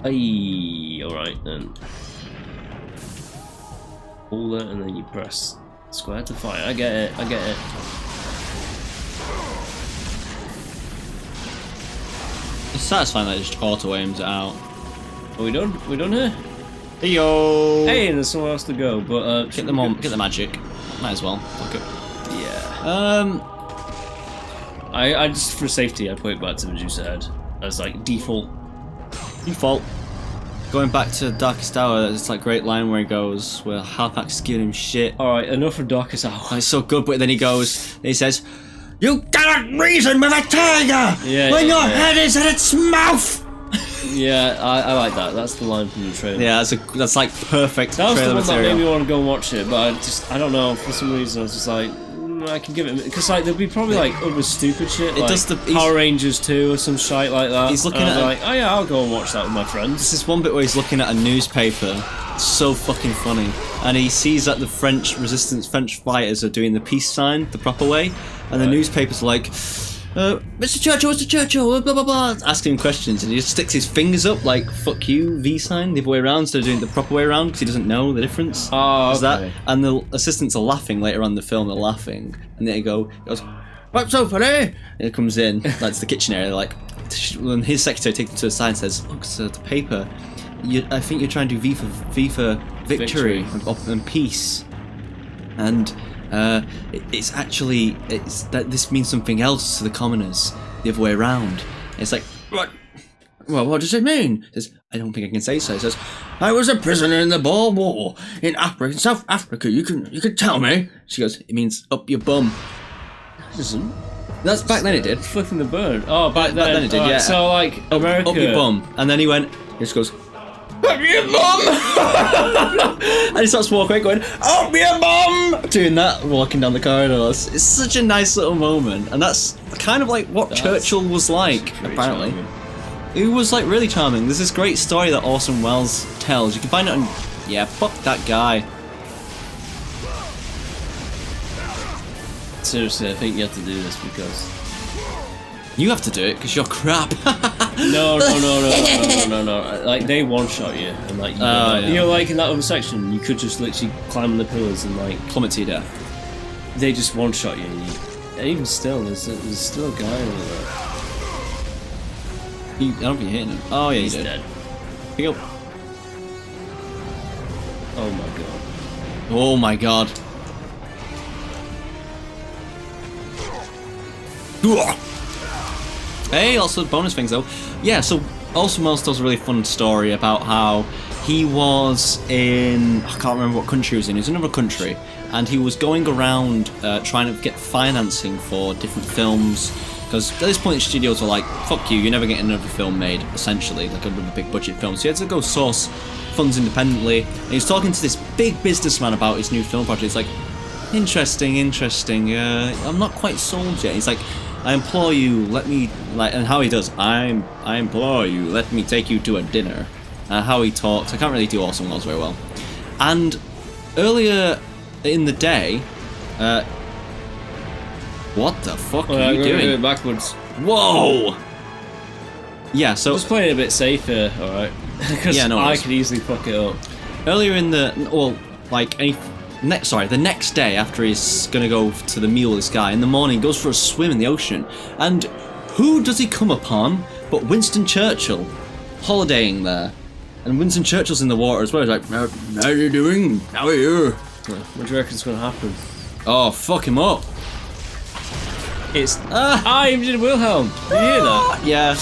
Aye, alright then. Hold it and then you press square to fire. I get it, I get it. It's satisfying that it just auto aims it out. Are we done? Are we done here? Hey yo! Hey, there's somewhere else to go, but get them on, get the magic. Might as well. Fuck it. Yeah. I just for safety I put it back to Medusa head as like default. Default. Going back to Darkest Hour, it's like great line where he goes, where Harpax giving him shit. Alright, enough of Darkest Hour. Oh, it's so good, but then he goes, he says, "You cannot reason with a tiger when your head is in its mouth." Yeah, I like that. That's the line from the trailer. Yeah, that's like perfect. That was the trailer one material. that made me want to go and watch it, but I don't know, for some reason I was just like, I can give it, because like there'll be probably like other stupid shit, like Power Rangers 2 or some shite like that. He's looking at like, oh yeah, I'll go and watch that with my friends. This is one bit where he's looking at a newspaper. It's so fucking funny, and he sees that the French fighters are doing the peace sign the proper way, and the newspaper's like, Mr. Churchill, blah blah blah, asking him questions, and he just sticks his fingers up like "fuck you" V sign the other way around instead of doing it the proper way around because he doesn't know the difference. Oh, okay. That, and the assistants are laughing later on in the film. They're laughing, and then he goes, "What's so funny?" And it comes in, that's the kitchen area. They're like, when his secretary takes him to the side and says, "Look, sir, the paper. I think you're trying to do V for victory and peace," and. It's actually that this means something else to the commoners, the other way around. It's like, what? Well, what does it mean? He says, I don't think I can say so. He says, I was a prisoner in the Boer War in Africa, South Africa. You can tell me. She goes, it means up your bum. It doesn't. That's back then it did. Flipping the bird. Oh, back then it did. Yeah. So like America. Up your bum, and then he went. He just goes. Up your bum! And he starts walking away going, up your bum! Doing that, walking down the corridors. It's such a nice little moment. And that's kind of like what Churchill was like, apparently. Charming. He was like really charming. There's this great story that Orson Welles tells. You can find it on... Yeah, fuck that guy. Seriously, I think you have to do this because... You have to do it because you're crap. No. Like they one-shot you, and like you know, like in that other section, you could just literally climb on the pillars and like plummet to your death. They just one-shot you, and even still, there's still a guy over there. I don't think you're hitting him. Oh yeah, he's dead. Pick up. Oh my god. Hey, lots of bonus things though. Yeah, so Orson Welles tells a really fun story about how he was in, I can't remember what country he was in. He was in another country, and he was going around trying to get financing for different films. Because at this point, studios were like, "Fuck you, you're never getting another film made." Essentially, like another big budget film. So he had to go source funds independently. And he was talking to this big businessman about his new film project. He's like, "Interesting. I'm not quite sold yet." He's like, I implore you, let me, like, and how he does, I implore you, let me take you to a dinner. How he talks, I can't really do Orson Welles very well. And earlier in the day, what the fuck are you doing? Going backwards. Whoa! Yeah, so... Just playing a bit safer, alright? Because I could easily fuck it up. Earlier in the, well, like, the next day after he's gonna go to the meal with this guy, in the morning he goes for a swim in the ocean, and who does he come upon but Winston Churchill holidaying there? And Winston Churchill's in the water as well. He's like, how are you doing? How are you? What do you reckon's gonna happen? Oh, fuck him up. It's I'm Wilhelm. Did you hear that? Yeah.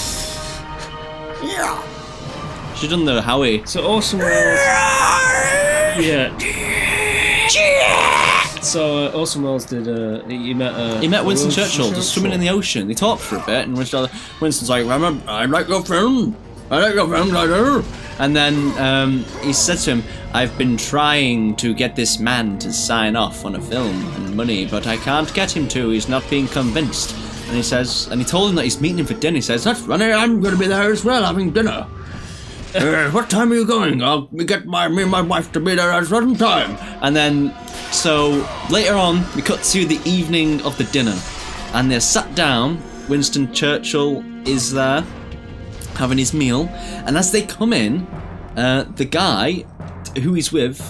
She's done the Howie. So Orson Welles. Yeah. So Orson Welles did. He met Winston Churchill just swimming in the ocean. They talked for a bit, and Winston's like, "I like your film. I like your film, I do." And then he said to him, "I've been trying to get this man to sign off on a film and money, but I can't get him to. He's not being convinced." And he says, and he told him that he's meeting him for dinner. He says, "That's funny. I'm going to be there as well, having dinner." What time are you going? I'll get me and my wife to be there at a certain time. And then, so later on, we cut to the evening of the dinner, and they're sat down. Winston Churchill is there, having his meal, and as they come in, the guy who he's with,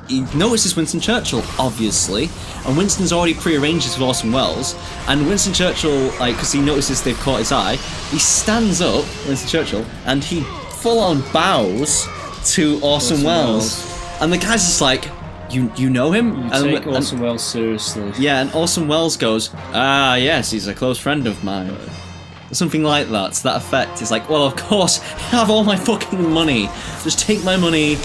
he notices Winston Churchill, obviously, and Winston's already pre-arranged this with Orson Welles, and Winston Churchill, like, because he notices they've caught his eye, he stands up, Winston Churchill, and he full-on bows to Orson Welles. And the guy's just like, you know him? You take Orson Welles seriously. Yeah, and Orson Welles goes, ah, yes, he's a close friend of mine. Something like that, to that effect. It's like, well, of course, have all my fucking money. Just take my money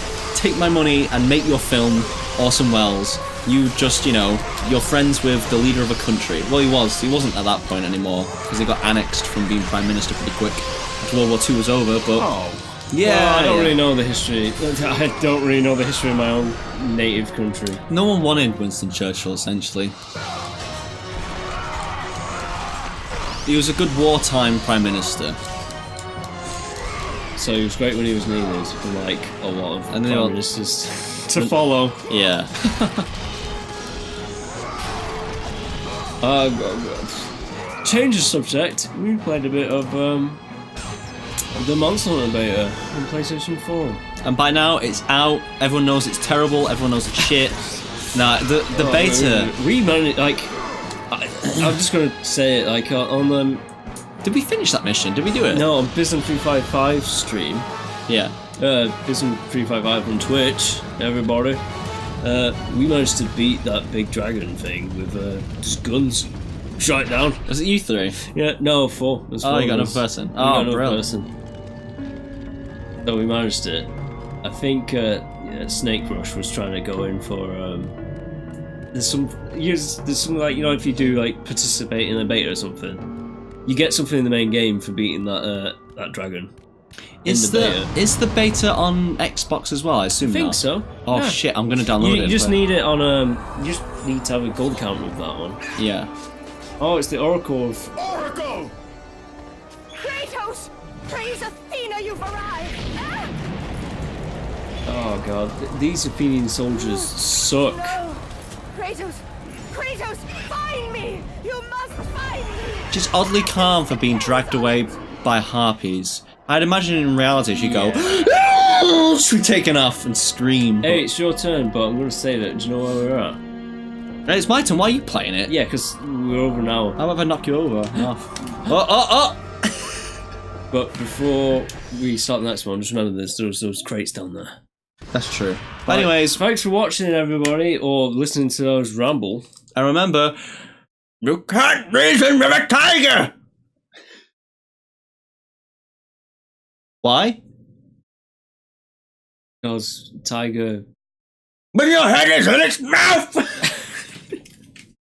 and make your film, Orson Welles. You just, you're friends with the leader of a country. Well, he wasn't at that point anymore, because he got annexed from being Prime Minister pretty quick. After World War II was over, but... Oh. Yeah, well, I don't really know the history. I don't really know the history of my own native country. No one wanted Winston Churchill, essentially. He was a good wartime Prime Minister. So he was great when he was needed, like a lot of Prime Ministers to follow. Yeah. Change the subject. We played a bit of the Monster Hunter beta on PlayStation 4. And by now it's out, everyone knows it's terrible, everyone knows it's shit. Nah, the beta... We managed, like... I'm just gonna say it, like, on Did we finish that mission? Did we do it? No, on Bism355 stream. Yeah. Bism355 on Twitch, everybody. We managed to beat that big dragon thing with just guns. Shot it down. Was it you three? Yeah, no, four. Oh, you got another person. Oh, brilliant. So we managed it. I think Snake Rush was trying to go in for there's some like, if you do like participate in a beta or something, you get something in the main game for beating that dragon. Is the beta on Xbox as well? I assume. I think so. Oh yeah. Shit! I'm gonna download it. You just need it on you just need to have a gold count with that one. Yeah. Oh, it's the Oracle of... Oracle! Kratos! Praise Athena, you've arrived! Ah! Oh god, these Athenian soldiers suck. No! Kratos! Kratos! Find me! You must find me! Just oddly calm for being dragged away by Harpies. I'd imagine in reality she'd go, she'd be taken off and scream. Hey, it's your turn, but I'm going to say that. Do you know where we're at? It's my turn. Why are you playing it? Yeah, because we're over now. How about if I knock you over? But before we start the next one, just remember there's those crates down there. That's true. But anyways, thanks for watching, everybody, or listening to those ramble. And remember, you can't reason with a tiger! Why? Because tiger... But your head is in its mouth!